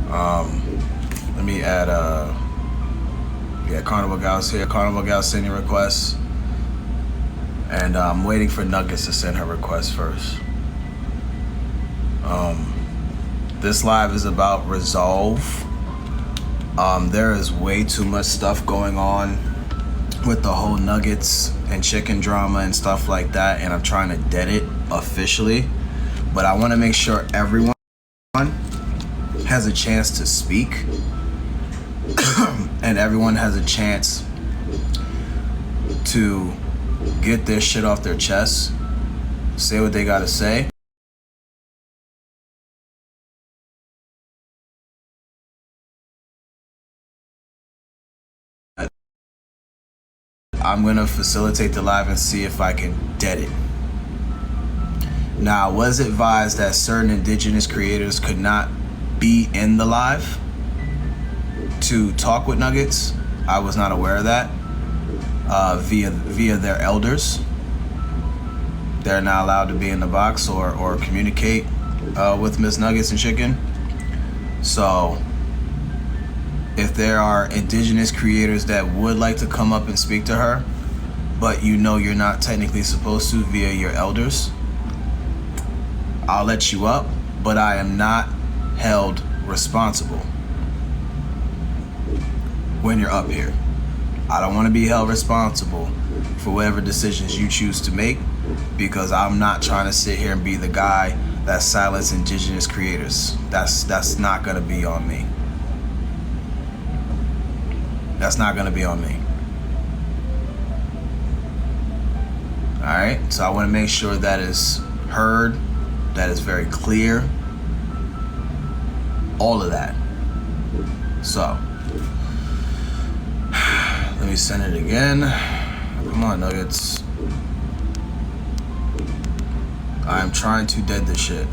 Let me add yeah, Carnival Gal's here. Carnival Gal sending requests. And I'm waiting for Nuggets to send her request first. This live is about resolve. There is way too much stuff going on with the whole Nuggets and chicken drama and stuff like that, and I'm trying to dead it officially. But I want to make sure everyone has a chance to speak and everyone has a chance to get their shit off their chest, say what they gotta say. I'm gonna facilitate the live and see if I can dead it. Now, I was advised that certain indigenous creators could not be in the live to talk with Nuggets. I was not aware of that. Via their elders, they're not allowed to be in the box or communicate with Miss Nuggets and Chicken. So if there are indigenous creators that would like to come up and speak to her, but you know you're not technically supposed to via your elders, I'll let you up, but I am not held responsible when you're up here. I don't want to be held responsible for whatever decisions you choose to make, because I'm not trying to sit here and be the guy that silences indigenous creators. That's not gonna be on me. That's not gonna be on me. Alright, so I want to make sure that is heard, that is very clear, all of that. So let me send it again. Come on, Nuggets. I'm trying to dead this shit.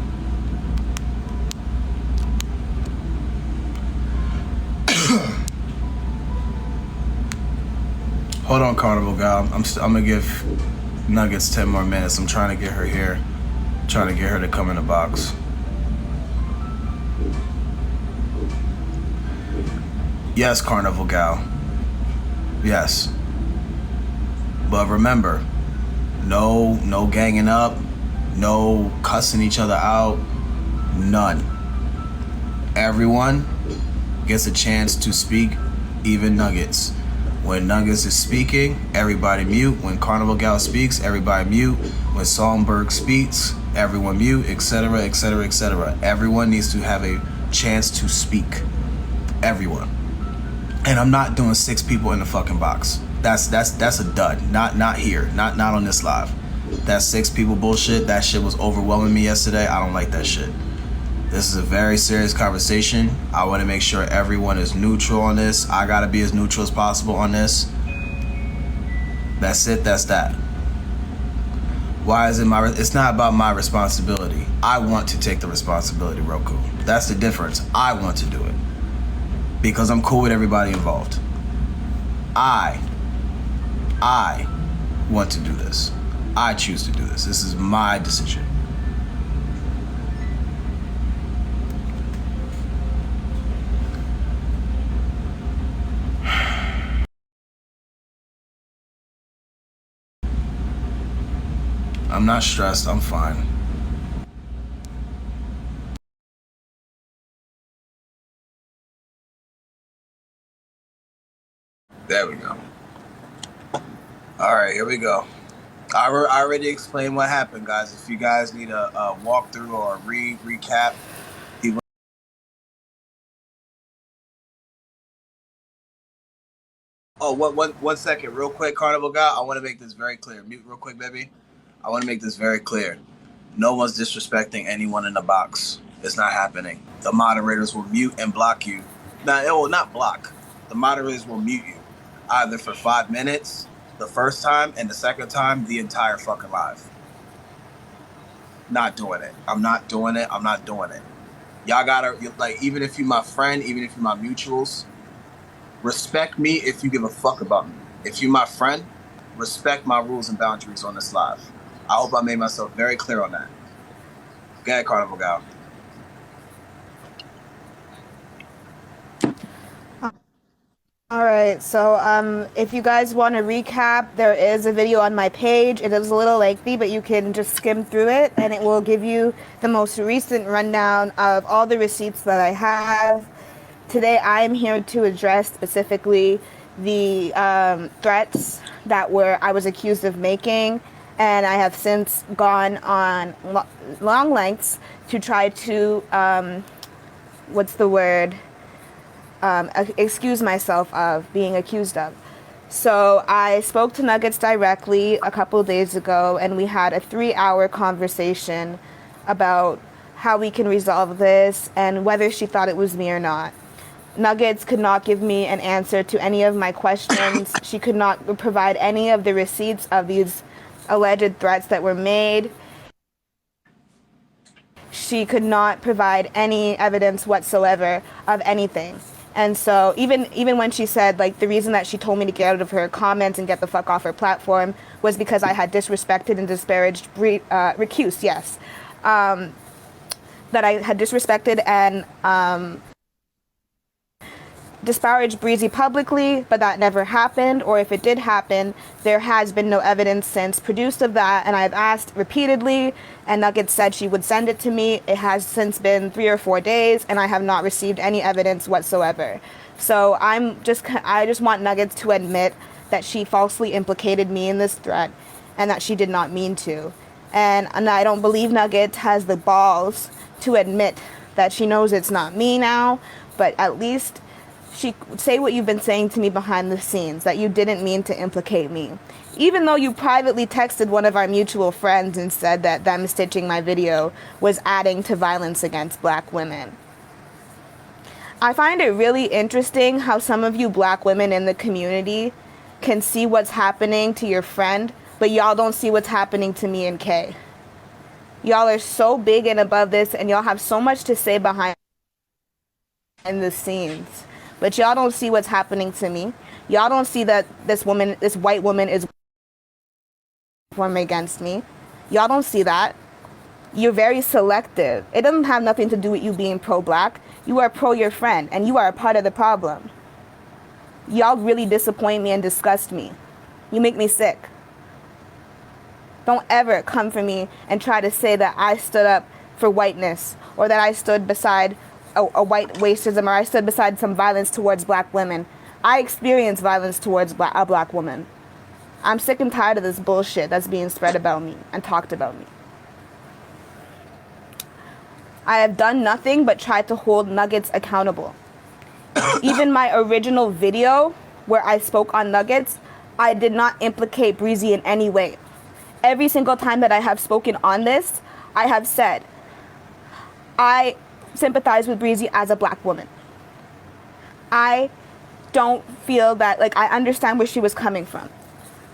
Hold on, Carnival Gal. I'm gonna give Nuggets 10 more minutes. I'm trying to get her here. Trying to get her to come in the box. Yes, Carnival Gal. Yes. But remember, no ganging up, no cussing each other out, none. Everyone gets a chance to speak, even Nuggets. When Nuggets is speaking, everybody mute. When Carnival Gal speaks, everybody mute. When Songbird speaks, everyone mute, etc., etc., etc. Everyone needs to have a chance to speak. Everyone. And I'm not doing 6 people in the fucking box. That's a dud. Not here. Not on this live. That 6 people bullshit. That shit was overwhelming me yesterday. I don't like that shit. This is a very serious conversation. I want to make sure everyone is neutral on this. I gotta be as neutral as possible on this. That's it. That's that. Why is it it's not about my responsibility. I want to take the responsibility, Roku. That's the difference. I want to do it. Because I'm cool with everybody involved. I want to do this. I choose to do this. This is my decision. I'm not stressed. I'm fine. There we go. All right, here we go. I already explained what happened, guys. If you guys need a walkthrough or a recap, oh, one second, real quick, Carnival Guy. I want to make this very clear. Mute real quick, baby. I want to make this very clear. No one's disrespecting anyone in the box. It's not happening. The moderators will mute and block you. Now, it will not block. The moderators will mute you either for 5 minutes the first time, and the second time, the entire fucking live. Not doing it. I'm not doing it. I'm not doing it. Y'all gotta, like, even if you're my friend, even if you're my mutuals, respect me if you give a fuck about me. If you're my friend, respect my rules and boundaries on this live. I hope I made myself very clear on that. Go ahead, Carnival Gal. right, so if you guys want to recap, there is a video on my page. It is a little lengthy, but you can just skim through it, and it will give you the most recent rundown of all the receipts that I have. Today, I am here to address specifically the threats that I was accused of making, and I have since gone on long lengths to try to what's the word? Excuse myself of being accused of. So I spoke to Nuggets directly a couple of days ago, and we had a 3-hour conversation about how we can resolve this and whether she thought it was me or not. Nuggets could not give me an answer to any of my questions. She could not provide any of the receipts of these alleged threats that were made. She could not provide any evidence whatsoever of anything. And so even when she said, like, the reason that she told me to get out of her comments and get the fuck off her platform was because I had disrespected and disparaged, recused, yes. That I had disrespected and disparaged Breezy publicly, but that never happened, or if it did happen, there has been no evidence since produced of that, and I've asked repeatedly, and Nuggets said she would send it to me. It has since been 3 or 4 days, and I have not received any evidence whatsoever. So I just want Nuggets to admit that she falsely implicated me in this threat, and that she did not mean to. And I don't believe Nuggets has the balls to admit that she knows it's not me now, but at least say what you've been saying to me behind the scenes, that you didn't mean to implicate me. Even though you privately texted one of our mutual friends and said that them stitching my video was adding to violence against black women. I find it really interesting how some of you black women in the community can see what's happening to your friend, but y'all don't see what's happening to me and Kay. Y'all are so big and above this, and y'all have so much to say behind the scenes. But y'all don't see what's happening to me. Y'all don't see that this white woman is forming against me. Y'all don't see that. You're very selective. It doesn't have nothing to do with you being pro-black. You are pro your friend, and you are a part of the problem. Y'all really disappoint me and disgust me. You make me sick. Don't ever come for me and try to say that I stood up for whiteness, or that I stood beside a white racism, or I stood beside some violence towards black women. I experienced violence towards a black woman. I'm sick and tired of this bullshit that's being spread about me and talked about me. I have done nothing but try to hold Nuggets accountable. Even my original video where I spoke on Nuggets, I did not implicate Breezy in any way. Every single time that I have spoken on this, I have said, I sympathize with Breezy as a black woman. I don't feel that, like, I understand where she was coming from.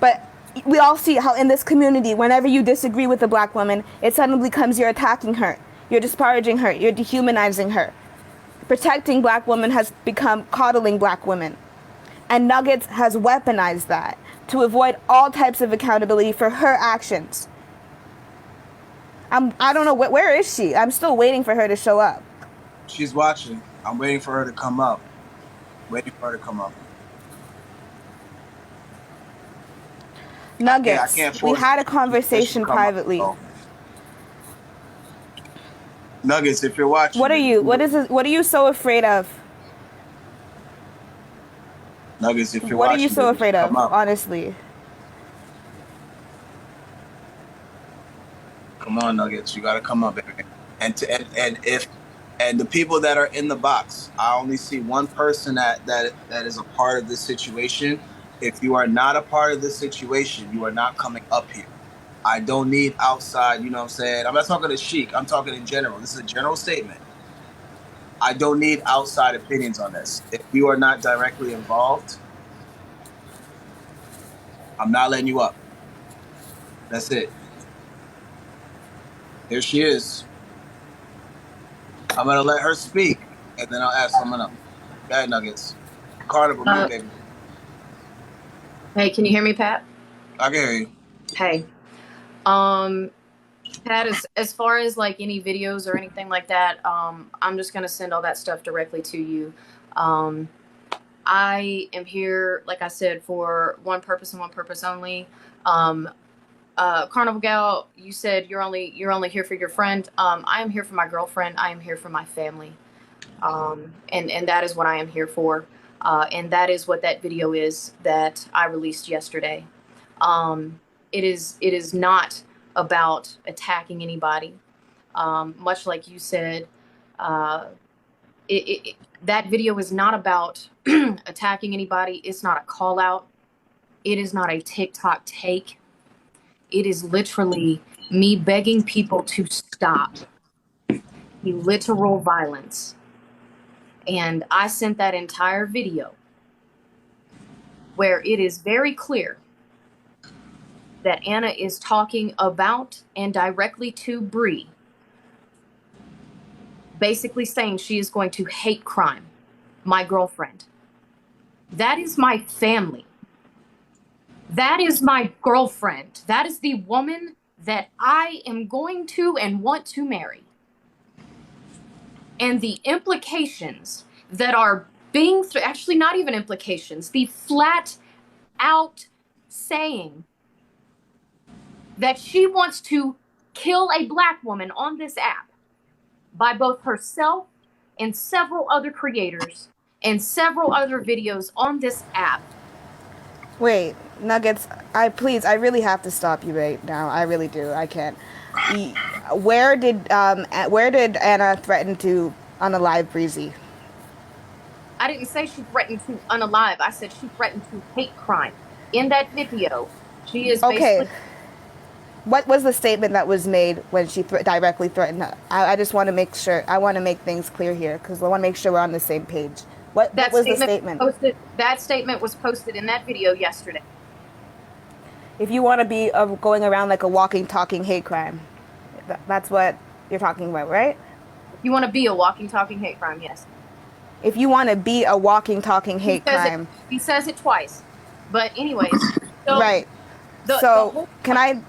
But we all see how in this community, whenever you disagree with a black woman, it suddenly becomes you're attacking her, you're disparaging her, you're dehumanizing her. Protecting black women has become coddling black women. And Nuggets has weaponized that to avoid all types of accountability for her actions. I don't know, where is she? I'm still waiting for her to show up. She's watching. I'm waiting for her to come up. Nuggets, I can't we had a conversation privately. Nuggets, if you're watching. What are you so afraid of? Nuggets, if you're watching. What are you so afraid of, honestly? Come on, Nuggets, you gotta come up, baby. And the people that are in the box, I only see one person that is a part of this situation. If you are not a part of this situation, you are not coming up here. I don't need outside, you know what I'm saying? I'm not talking to Sheik, I'm talking in general. This is a general statement. I don't need outside opinions on this. If you are not directly involved, I'm not letting you up. That's it. Here she is. I'm going to let her speak, and then I'll ask someone else. Go ahead, Nuggets. Carnival, baby. Hey, can you hear me, Pat? I can hear you. Hey. Pat, as far as like any videos or anything like that, I'm just going to send all that stuff directly to you. I am here, like I said, for one purpose and one purpose only. Carnival Gal, you said you're only here for your friend. I am here for my girlfriend. I am here for my family. And that is what I am here for. And that is what that video is that I released yesterday. It is not about attacking anybody. Much like you said, that video is not about attacking anybody. It's not a call out. It is not a TikTok take. It is literally me begging people to stop the literal violence. And I sent that entire video where it is very clear that Anna is talking about and directly to Bree, basically saying she is going to hate crime my girlfriend. That is my family. That is my girlfriend. That is the woman that I am going to and want to marry. And the implications that are being, actually not even implications, the flat out saying that she wants to kill a black woman on this app by both herself and several other creators and several other videos on this app. Wait, Nuggets, I really have to stop you right now. I really do. I can't. Where did Anna threaten to unalive Breezy? I didn't say she threatened to unalive. I said she threatened to hate crime. In that video, she is Okay. basically... What was the statement that was made when she directly threatened her? I just want to make sure. I want to make things clear here because I want to make sure we're on the same page. What was the statement? That statement was posted in that video yesterday. If you want to be going around like a walking, talking hate crime, that's what you're talking about, right? You want to be a walking, talking hate crime, yes. If you want to be a walking, talking hate crime. He says it twice. But anyways. So right. Can I...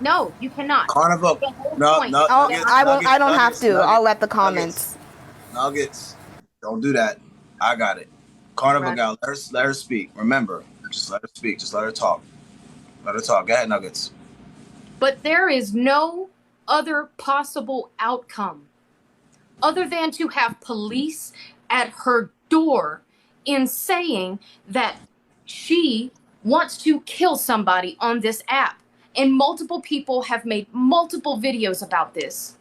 No, you cannot. Carnival. No. I don't have to. I'll let the comments. Nuggets. Don't do that. I got it. Carnival Gal, let her speak. Remember, just let her speak. Just let her talk. Let her talk. Go ahead, Nuggets. But there is no other possible outcome other than to have police at her door in saying that she wants to kill somebody on this app. And multiple people have made multiple videos about this.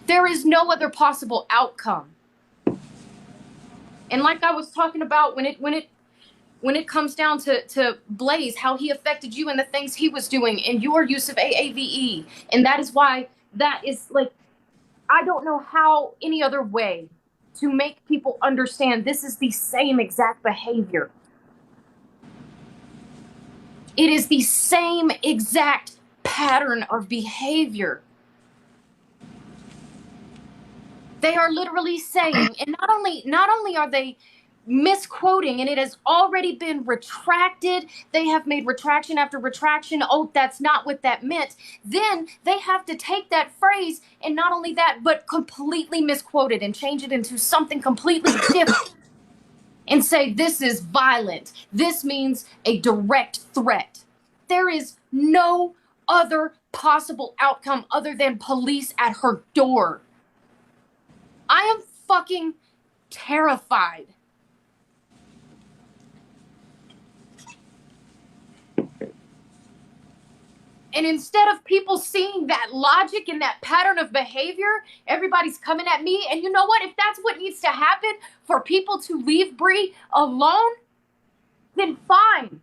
There is no other possible outcome. And like I was talking about when it comes down to Blaze, how he affected you and the things he was doing and your use of AAVE. And that is why that is like, I don't know how any other way to make people understand this is the same exact behavior. It is the same exact pattern of behavior. They are literally saying, and not only are they misquoting, and it has already been retracted. They have made retraction after retraction. Oh, that's not what that meant. Then they have to take that phrase and not only that, but completely misquote it and change it into something completely different. And say, this is violent. This means a direct threat. There is no other possible outcome other than police at her door. I am fucking terrified. And instead of people seeing that logic and that pattern of behavior, everybody's coming at me. And you know what? If that's what needs to happen for people to leave Bree alone, then fine.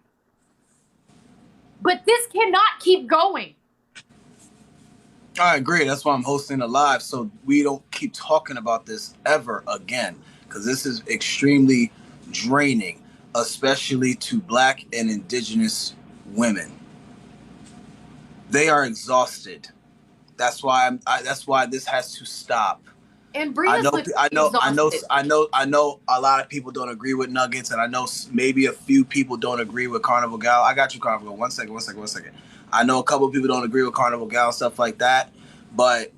But this cannot keep going. I agree. That's why I'm hosting a live, so we don't keep talking about this ever again, because this is extremely draining, especially to Black and Indigenous women. They are exhausted. That's why that's why this has to stop. And Bree I know a lot of people don't agree with Nuggets, and I know maybe a few people don't agree with Carnival Gal. I got you, Carnival. One second. I know a couple of people don't agree with Carnival Gal and stuff like that, but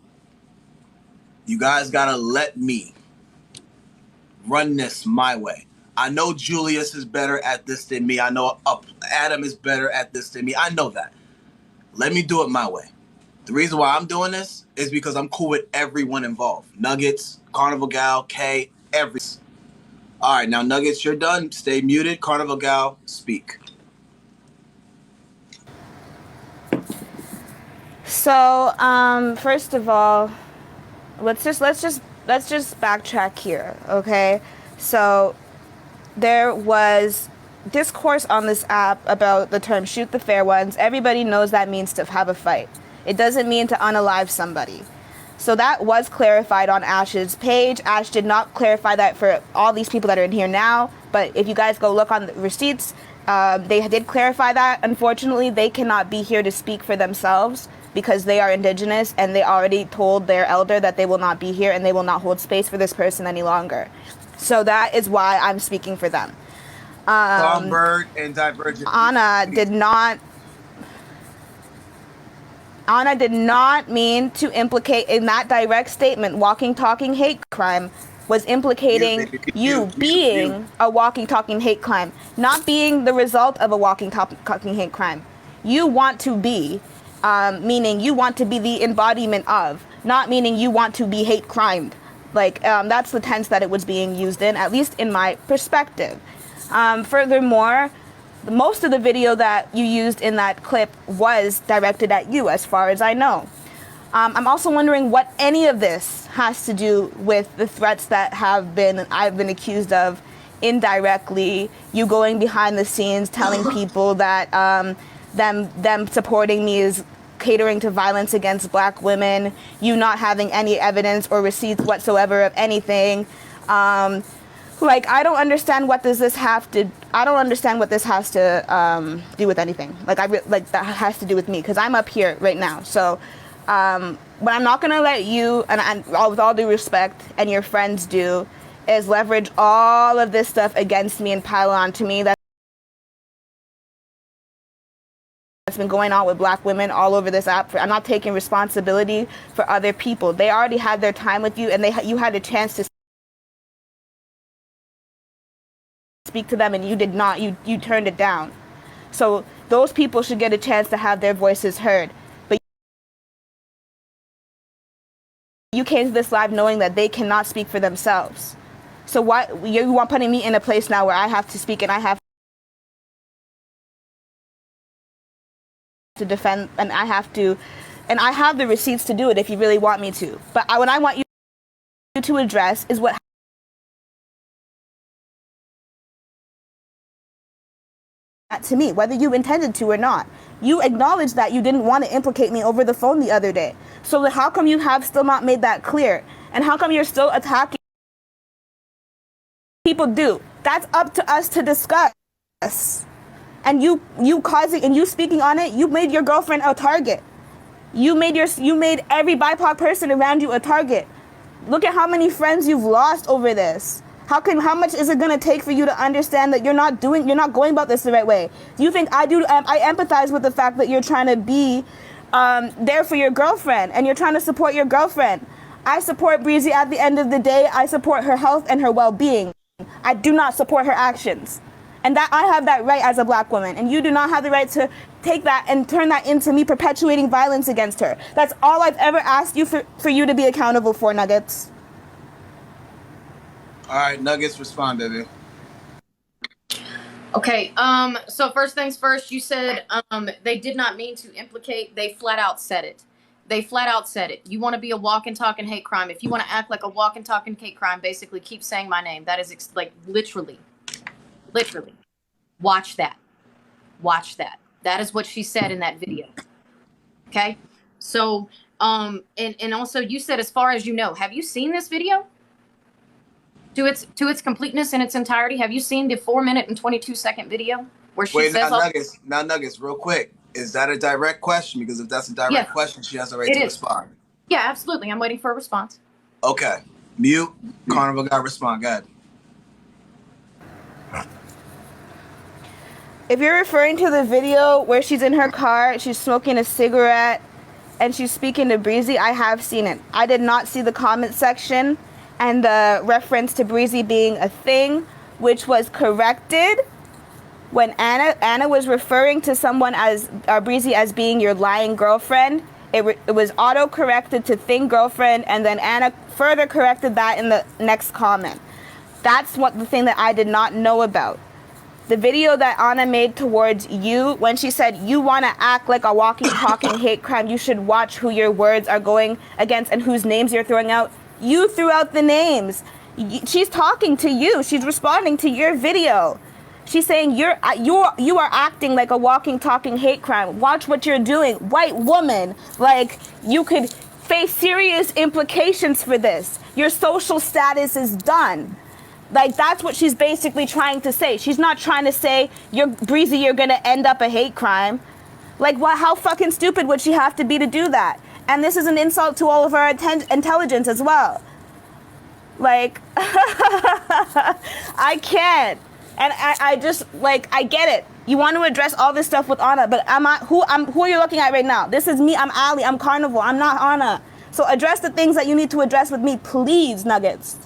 you guys gotta let me run this my way. I know Julius is better at this than me. I know Adam is better at this than me. I know that. Let me do it my way. The reason why I'm doing this is because I'm cool with everyone involved. Nuggets, Carnival Gal, Kay, every. All right, now Nuggets, you're done. Stay muted. Carnival Gal, speak. So, first of all, let's just backtrack here, okay? So, there was discourse on this app about the term "shoot the fair ones." Everybody knows that means to have a fight. It doesn't mean to unalive somebody. So that was clarified on Ash's page. Ash did not clarify that for all these people that are in here now, but if you guys go look on the receipts, they did clarify that. Unfortunately, they cannot be here to speak for themselves because they are indigenous, and they already told their elder that they will not be here and they will not hold space for this person any longer. So that is why I'm speaking for them. Thornburg and Divergent. Anna did not mean to implicate in that direct statement. Walking, talking hate crime was implicating you being a walking, talking hate crime, not being the result of a walking, talking hate crime. You want to be, meaning you want to be the embodiment of, not meaning you want to be hate crimed. Like, that's the tense that it was being used in, at least in my perspective. Furthermore, most of the video that you used in that clip was directed at you, as far as I know. I'm also wondering what any of this has to do with the threats that I've been accused of indirectly. You going behind the scenes, telling people that them supporting me is catering to violence against black women. You not having any evidence or receipts whatsoever of anything. Like, I don't understand what this has to do with anything. Like, that has to do with me, because I'm up here right now. So, but I'm not gonna let you, and with all due respect, and your friends do, is leverage all of this stuff against me and pile on to me. That's been going on with black women all over this app. I'm not taking responsibility for other people. They already had their time with you, and you had a chance to speak to them, and you did not. You turned it down. So those people should get a chance to have their voices heard. But you came to this live knowing that they cannot speak for themselves. So why you want putting me in a place now where I have to speak, and I have to defend, and I have the receipts to do it if you really want me to. But what I want you to address is what to me, whether you intended to or not. You acknowledged that you didn't want to implicate me over the phone the other day. So how come you have still not made that clear? And how come you're still attacking people? That's up to us to discuss. And you causing, and you speaking on it, you made your girlfriend a target. You made every BIPOC person around you a target. Look at how many friends you've lost over this. How much is it gonna take for you to understand that you're not going about this the right way? Do you think I do? I empathize with the fact that you're trying to be there for your girlfriend, and you're trying to support your girlfriend. I support Breezy at the end of the day. I support her health and her well-being. I do not support her actions. And that I have that right as a black woman, and you do not have the right to take that and turn that into me perpetuating violence against her. That's all I've ever asked you for you to be accountable for, Nuggets. All right, Nuggets, respond, baby. Okay, so first things first, you said they did not mean to implicate. They flat out said it. You want to be a walking, talking hate crime. If you want to act like a walking, talking hate crime, basically keep saying my name. That is literally. Watch that. That is what she said in that video. Okay? So, and also you said, as far as you know, have you seen this video? To its completeness in its entirety, have you seen the 4-minute and 22-second video where she says Nuggets, real quick. Is that a direct question? Because if that's a direct question, she has a right to respond. Yeah, absolutely. I'm waiting for a response. Okay. Mute. Carnival got respond. Go ahead. If you're referring to the video where she's in her car, she's smoking a cigarette, and she's speaking to Breezy, I have seen it. I did not see the comment section and the reference to Breezy being a thing. which was corrected when Anna was referring to someone as Breezy as being your lying girlfriend. It was auto-corrected to thing girlfriend, and then Anna further corrected that in the next comment. That's the thing that I did not know about. The video that Anna made towards you, when she said, you want to act like a walking, talking hate crime, you should watch who your words are going against and whose names you're throwing out. You threw out the names. She's talking to you. She's responding to your video. She's saying you are acting like a walking, talking hate crime. Watch what you're doing. White woman, like, you could face serious implications for this. Your social status is done. Like, that's what she's basically trying to say. She's not trying to say, Breezy, you're gonna end up a hate crime. Like, how fucking stupid would she have to be to do that? And this is an insult to all of our intelligence as well. Like, I can't. And I just, like, I get it. You want to address all this stuff with Anna, but who are you looking at right now? This is me. I'm Ali. I'm Carnival. I'm not Anna. So address the things that you need to address with me, please, Nuggets.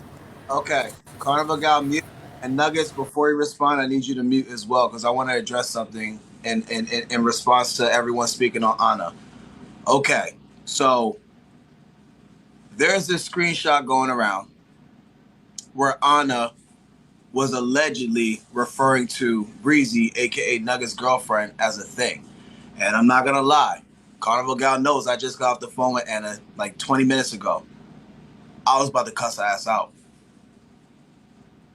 Okay. Carnival got mute. And Nuggets, before you respond, I need you to mute as well, because I want to address something in response to everyone speaking on Anna. Okay. So there's this screenshot going around where Anna was allegedly referring to Breezy, aka Nuggets' girlfriend, as a thing. And I'm not gonna lie, Carnival Gal knows I just got off the phone with Anna like 20 minutes ago. I was about to cuss her ass out.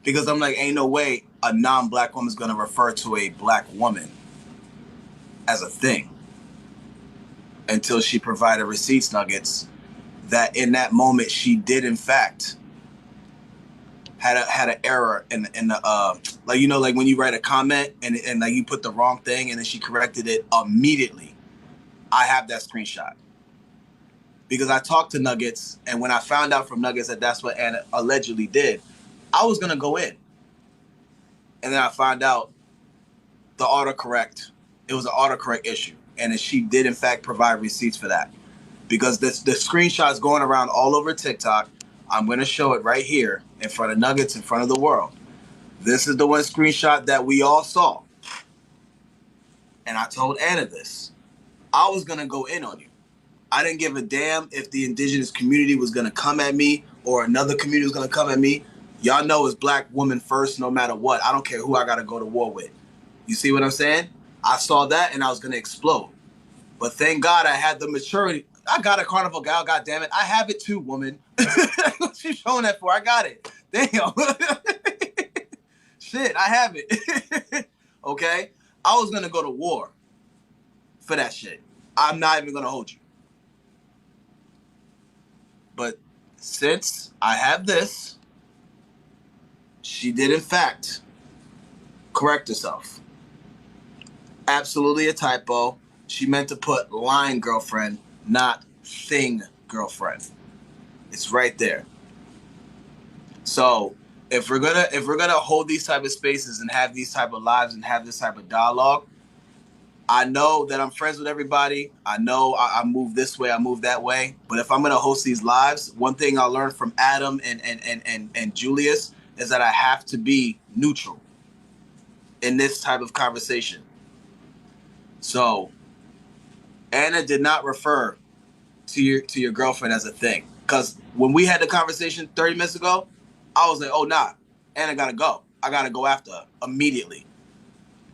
Because I'm like, ain't no way a non-black woman's gonna refer to a black woman as a thing until she provided receipts, Nuggets, that in that moment she did in fact had an error in the like, you know, like when you write a comment and like you put the wrong thing and then she corrected it immediately. I have that screenshot because I talked to Nuggets, and when I found out from Nuggets that that's what Anna allegedly did, I was gonna go in, and then I found out the autocorrect. It was an autocorrect issue, and she did in fact provide receipts for that because the screenshot's going around all over TikTok. I'm going to show it right here in front of Nuggets, in front of the world. This is the one screenshot that we all saw. And I told Anna this. I was going to go in on you. I didn't give a damn if the indigenous community was going to come at me or another community was going to come at me. Y'all know it's black woman first no matter what. I don't care who I got to go to war with. You see what I'm saying? I saw that and I was going to explode. But thank God I had the maturity. I got a Carnival Gal, goddammit. I have it too, woman. What you showing that for? I got it. Damn. Shit, I have it. Okay? I was going to go to war for that shit. I'm not even going to hold you. But since I have this, she did in fact correct herself. Absolutely a typo. She meant to put lying girlfriend, not thing girlfriend. It's right there. So if we're gonna hold these type of spaces and have these type of lives and have this type of dialogue, I know that I'm friends with everybody. I know I move this way, I move that way. But if I'm gonna host these lives, one thing I learned from Adam and Julius is that I have to be neutral in this type of conversation. So Anna did not refer to your girlfriend as a thing. Because when we had the conversation 30 minutes ago, I was like, oh, nah, Anna gotta go. I gotta go after her immediately.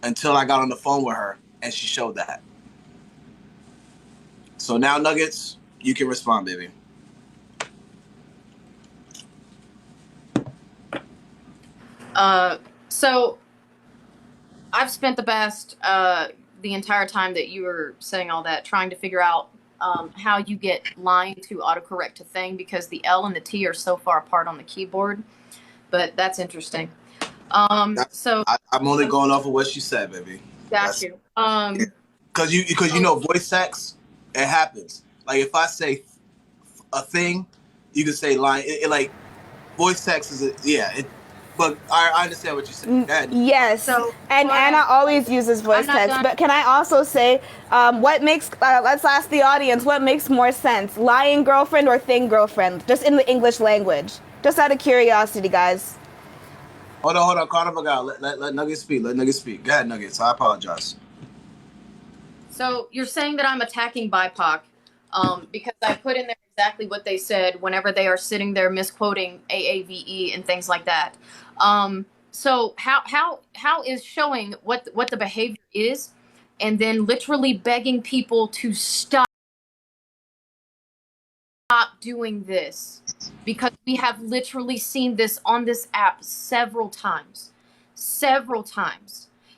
Until I got on the phone with her and she showed that. So now, Nuggets, you can respond, baby. So I've spent the entire time that you were saying all that trying to figure out how you get line to autocorrect to thing, because the L and the T are so far apart on the keyboard. But that's interesting. So I'm only going off of what she said, baby. Got you. Because you know, voice text, it happens. Like if I say a thing, you can say line. Like voice text is but I understand what you're saying. Yes. So, and Anna always uses voice text. Done. But can I also say, what makes, let's ask the audience, what makes more sense? Lying girlfriend or thing girlfriend? Just in the English language. Just out of curiosity, guys. Hold on, Carnival guy. Let Nuggets speak. Let Nuggets speak. Go ahead, Nuggets. I apologize. So you're saying that I'm attacking BIPOC because I put in there exactly what they said whenever they are sitting there misquoting AAVE and things like that. So how is showing what the behavior is, and then literally begging people to stop doing this, because we have literally seen this on this app several times,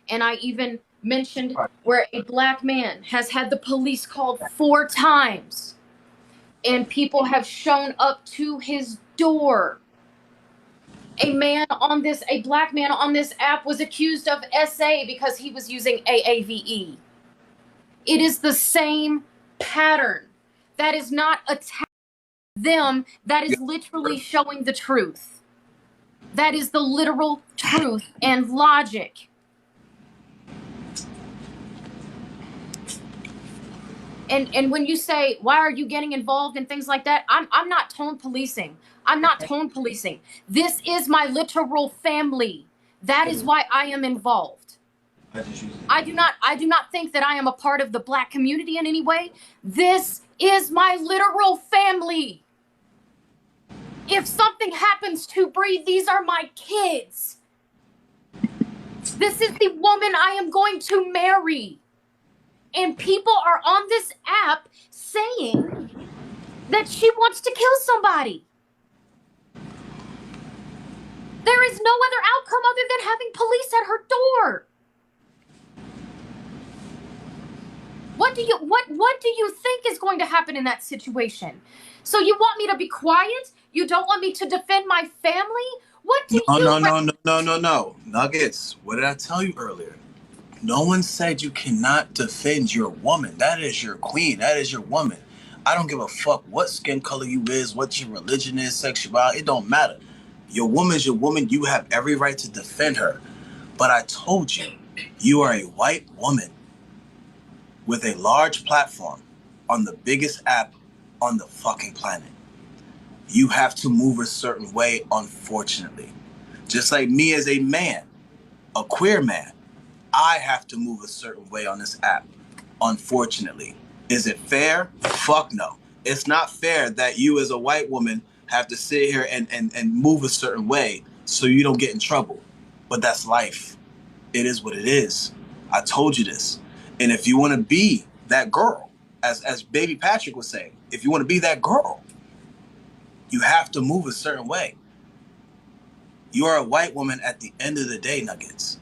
and I even mentioned where a black man has had the police called 4 times and people have shown up to his door. A black man on this app was accused of SA because he was using AAVE. It is the same pattern. That is not attacking them, that is literally showing the truth. That is the literal truth and logic. And when you say, why are you getting involved in things like that? I'm not tone policing. I'm not tone policing. This is my literal family. That is why I am involved. I do not think that I am a part of the black community in any way. This is my literal family. If something happens to Bree, these are my kids. This is the woman I am going to marry. And people are on this app saying that she wants to kill somebody. There is no other outcome other than having police at her door. What do you think is going to happen in that situation? So you want me to be quiet? You don't want me to defend my family? What do you No. Nuggets, what did I tell you earlier? No one said you cannot defend your woman. That is your queen. That is your woman. I don't give a fuck what skin color you is, what your religion is, sexuality. It don't matter. Your woman's your woman. You have every right to defend her. But I told you, you are a white woman with a large platform on the biggest app on the fucking planet. You have to move a certain way, unfortunately. Just like me as a man, a queer man, I have to move a certain way on this app, unfortunately. Is it fair? Fuck no. It's not fair that you as a white woman have to sit here and move a certain way so you don't get in trouble. But that's life. It is what it is. I told you this. And if you want to be that girl, as Baby Patrick was saying, if you want to be that girl, you have to move a certain way. You are a white woman at the end of the day, Nuggets.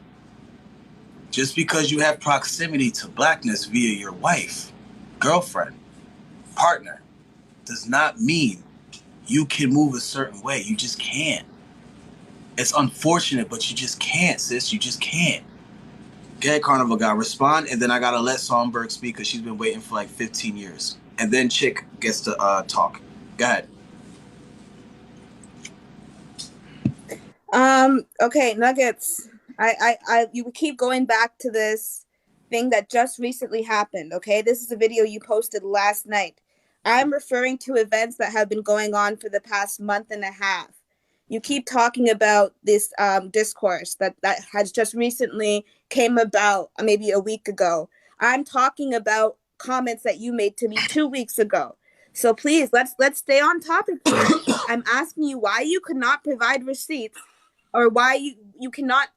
Just because you have proximity to blackness via your wife, girlfriend, partner, does not mean you can move a certain way. You just can't. It's unfortunate, but you just can't, sis. You just can't. Okay, Carnival guy, respond, and then I gotta let Songbird speak because she's been waiting for like 15 years. And then Chick gets to talk. Go ahead. Okay, Nuggets. You keep going back to this thing that just recently happened. Okay, this is a video you posted last night. I'm referring to events that have been going on for the past month and a half. You keep talking about this discourse that has just recently came about maybe a week ago. I'm talking about comments that you made to me 2 weeks ago. So please, let's stay on topic here. I'm asking you why you could not provide receipts, or why you cannot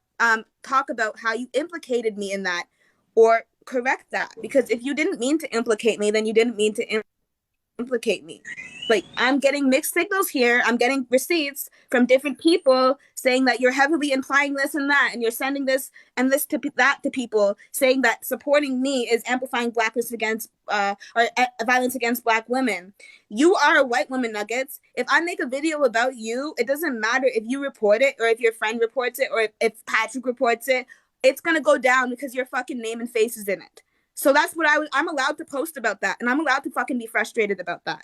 talk about how you implicated me in that, or correct that. Because if you didn't mean to implicate me, then you didn't mean to implicate me. Like, I'm getting mixed signals here. I'm getting receipts from different people saying that you're heavily implying this and that, and you're sending this and this to that to people, saying that supporting me is amplifying blackness against violence against black women. You are a white woman, Nuggets. If I make a video about you, it doesn't matter if you report it or if your friend reports it or if Patrick reports it. It's gonna go down because your fucking name and face is in it. So that's what I'm allowed to post about that, and I'm allowed to fucking be frustrated about that.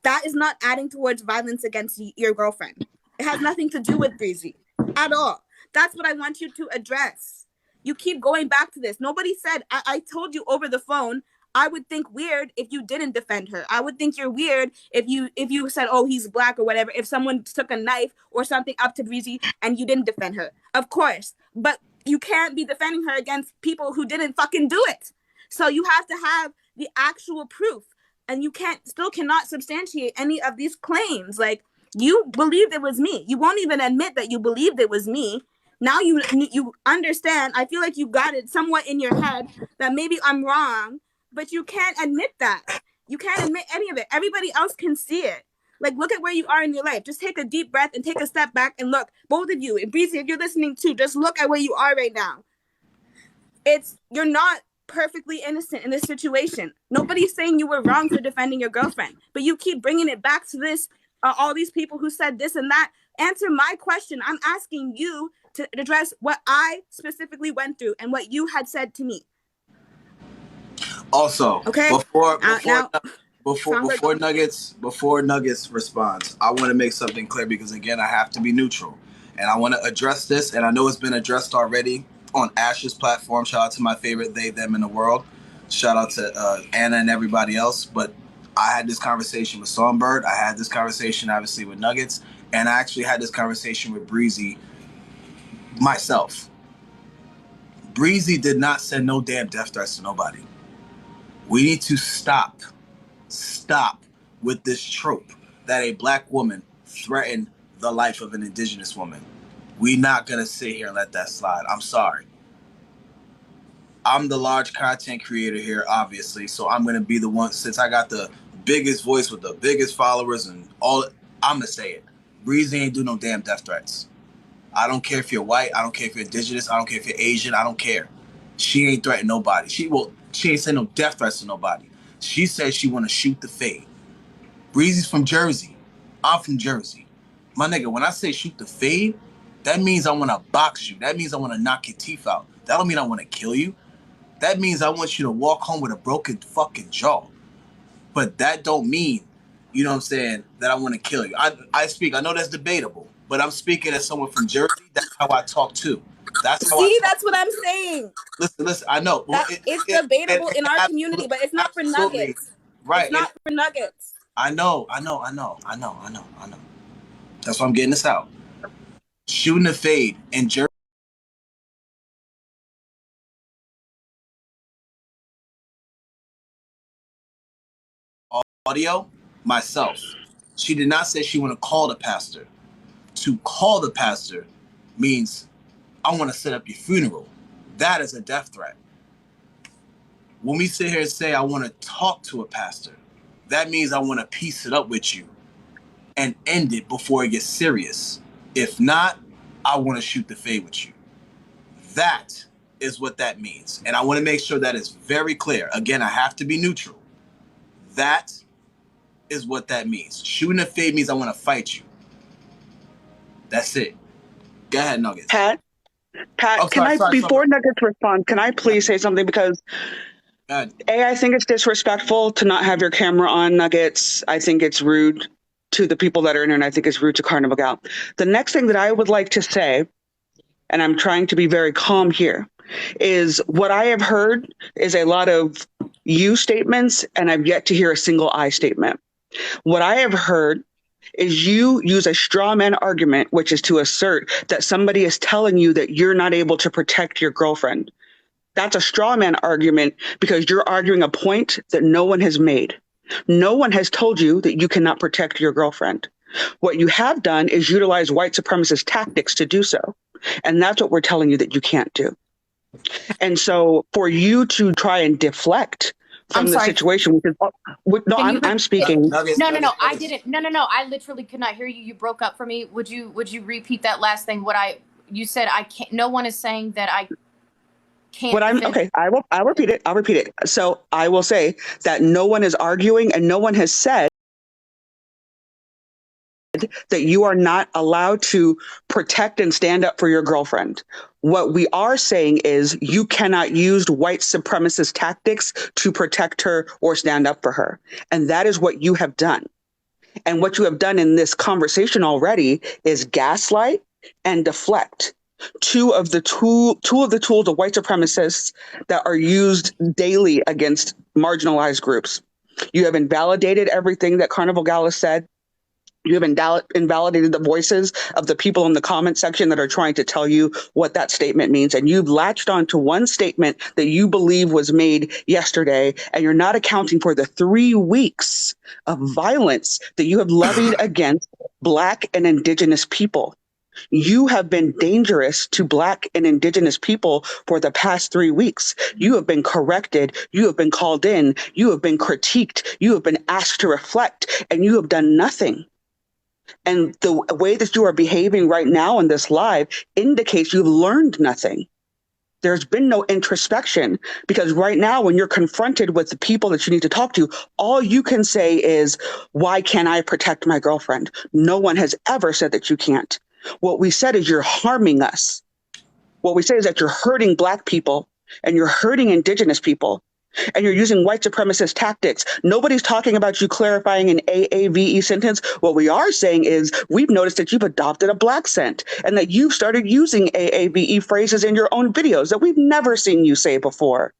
That is not adding towards violence against your girlfriend. It has nothing to do with Breezy at all. That's what I want you to address. You keep going back to this. Nobody said, I told you over the phone, I would think weird if you didn't defend her. I would think you're weird if you said, oh, he's black or whatever. If someone took a knife or something up to Breezy and you didn't defend her, of course. But you can't be defending her against people who didn't fucking do it. So you have to have the actual proof, and you cannot substantiate any of these claims. Like, you believed it was me. You won't even admit that you believed it was me. Now you understand. I feel like you got it somewhat in your head that maybe I'm wrong, but you can't admit that. You can't admit any of it. Everybody else can see it. Like, look at where you are in your life. Just take a deep breath and take a step back and look. Both of you, and Breezy, if you're listening too, just look at where you are right now. You're not perfectly innocent in this situation. Nobody's saying you were wrong for defending your girlfriend, but you keep bringing it back to this, all these people who said this and that. Answer my question. I'm asking you to address what I specifically went through and what you had said to me. Also, okay. Before Nuggets responds, I want to make something clear, because again, I have to be neutral, and I want to address this. And I know it's been addressed already on Ash's platform. Shout out to my favorite they them in the world. Shout out to Anna and everybody else. But I had this conversation with Songbird. I had this conversation obviously with Nuggets, and I actually had this conversation with Breezy myself. Breezy did not send no damn death threats to nobody. We need to stop with this trope that a black woman threatened the life of an indigenous woman. We're not going to sit here and let that slide. I'm sorry. I'm the large content creator here, obviously, so I'm going to be the one, since I got the biggest voice with the biggest followers and all, I'm going to say it. Breezy ain't do no damn death threats. I don't care if you're white. I don't care if you're indigenous. I don't care if you're Asian. I don't care. She ain't threatened nobody. She ain't send no death threats to nobody. She said she want to shoot the fade. Breezy's from Jersey. I'm from Jersey. My nigga, when I say shoot the fade, that means I want to box you. That means I want to knock your teeth out. That don't mean I want to kill you. That means I want you to walk home with a broken fucking jaw. But that don't mean, you know what I'm saying, that I want to kill you. I know that's debatable, but I'm speaking as someone from Jersey. That's how I talk too. That's what I'm saying. Listen, I know. It's debatable in our community, but it's not for Nuggets. Right. It's not for Nuggets. I know. That's why I'm getting this out. Shooting the fade in Jersey. Audio, myself. She did not say she want to call the pastor. To call the pastor means I want to set up your funeral. That is a death threat. When we sit here and say I want to talk to a pastor, that means I want to piece it up with you and end it before it gets serious. If not, I want to shoot the fade with you. That is what that means. And I want to make sure that is very clear. Again, I have to be neutral. That is what that means. Shooting a fade means I want to fight you. That's it. Go ahead, Nuggets. Pat, before Nuggets respond, can I please say something? Because I think it's disrespectful to not have your camera on, Nuggets. I think it's rude to the people that are in here, and I think it's rude to Carnival Gal. The next thing that I would like to say, and I'm trying to be very calm here, is what I have heard is a lot of you statements, and I've yet to hear a single I statement. What I have heard is you use a straw man argument, which is to assert that somebody is telling you that you're not able to protect your girlfriend. That's a straw man argument because you're arguing a point that no one has made. No one has told you that you cannot protect your girlfriend. What you have done is utilize white supremacist tactics to do so. And that's what we're telling you that you can't do. And so for you to try and deflect from the situation, I'm speaking. No, I didn't. No, I literally could not hear you. You broke up for me. Would you repeat that last thing? You said I can't. No one is saying that I can't. Okay, I'll repeat it. So I will say that no one is arguing and no one has said that you are not allowed to protect and stand up for your girlfriend. What we are saying is you cannot use white supremacist tactics to protect her or stand up for her. And that is what you have done. And what you have done in this conversation already is gaslight and deflect. Two of the tools of white supremacists that are used daily against marginalized groups. You have invalidated everything that Carnival Gal has said. You have invalidated the voices of the people in the comment section that are trying to tell you what that statement means. And you've latched on to one statement that you believe was made yesterday, and you're not accounting for the 3 weeks of violence that you have levied against Black and Indigenous people. You have been dangerous to Black and Indigenous people for the past 3 weeks. You have been corrected. You have been called in. You have been critiqued. You have been asked to reflect, and you have done nothing. And the way that you are behaving right now in this live indicates you've learned nothing. There's been no introspection, because right now, when you're confronted with the people that you need to talk to, all you can say is, why can't I protect my girlfriend? No one has ever said that you can't. What we said is you're harming us. What we say is that you're hurting Black people and you're hurting Indigenous people. And you're using white supremacist tactics. Nobody's talking about you clarifying an AAVE sentence. What we are saying is we've noticed that you've adopted a Black scent and that you've started using AAVE phrases in your own videos that we've never seen you say before.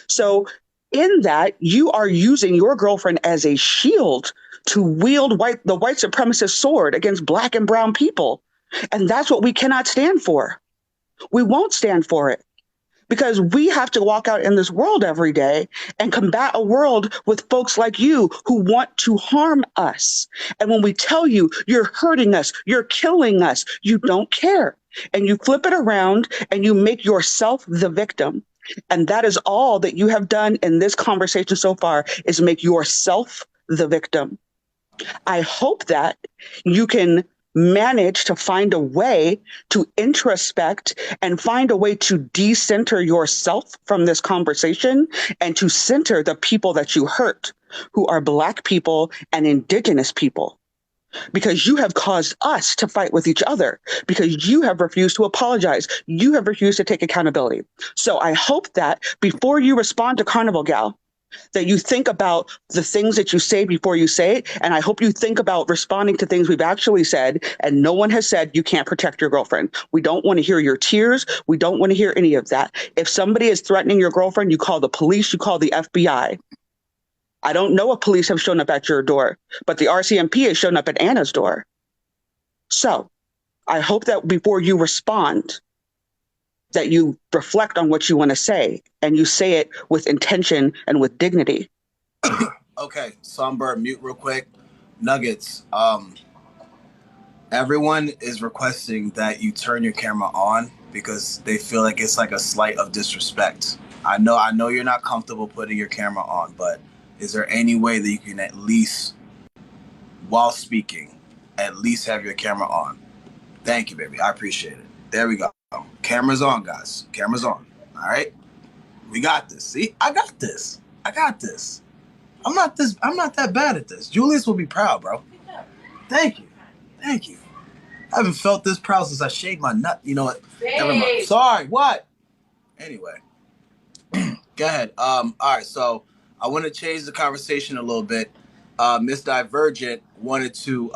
So in that, you are using your girlfriend as a shield to wield the white supremacist sword against Black and brown people. And that's what we cannot stand for. We won't stand for it. Because we have to walk out in this world every day and combat a world with folks like you who want to harm us. And when we tell you you're hurting us, you're killing us, you don't care. And you flip it around and you make yourself the victim. And that is all that you have done in this conversation so far, is make yourself the victim. I hope that you can manage to find a way to introspect and find a way to decenter yourself from this conversation and to center the people that you hurt, who are Black people and Indigenous people. Because you have caused us to fight with each other, because you have refused to apologize. You have refused to take accountability. So I hope that before you respond to Carnival Gal, that you think about the things that you say before you say it. And I hope you think about responding to things we've actually said. And no one has said you can't protect your girlfriend. We don't want to hear your tears. We don't want to hear any of that. If somebody is threatening your girlfriend, you call the police, you call the FBI. I don't know if police have shown up at your door, but the RCMP has shown up at Anna's door. So I hope that before you respond, that you reflect on what you want to say and you say it with intention and with dignity. Okay, Songbird, mute real quick. Nuggets, everyone is requesting that you turn your camera on because they feel like it's like a slight of disrespect. I know you're not comfortable putting your camera on, but is there any way that you can at least, while speaking, at least have your camera on? Thank you, baby. I appreciate it. There we go. Camera's on, guys. Camera's on. All right? We got this. See? I got this. I'm not that bad at this. Julius will be proud, bro. Thank you. I haven't felt this proud since I shaved my nut. You know what? Never mind. Sorry, what? Anyway. Go ahead. All right, so I want to change the conversation a little bit. Miss Divergent wanted to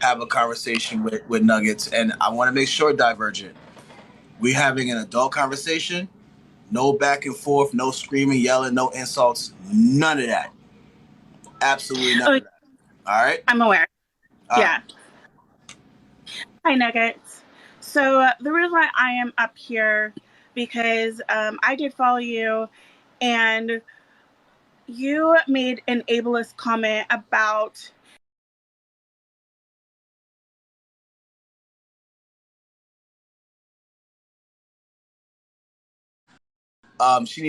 have a conversation with Nuggets, and I want to make sure, Divergent, we're having an adult conversation. No back and forth, no screaming, yelling, no insults, none of that. Absolutely none of that. All right? I'm aware. Yeah. Right. Hi, Nuggets. So the reason why I am up here, because I did follow you, and you made an ableist comment about She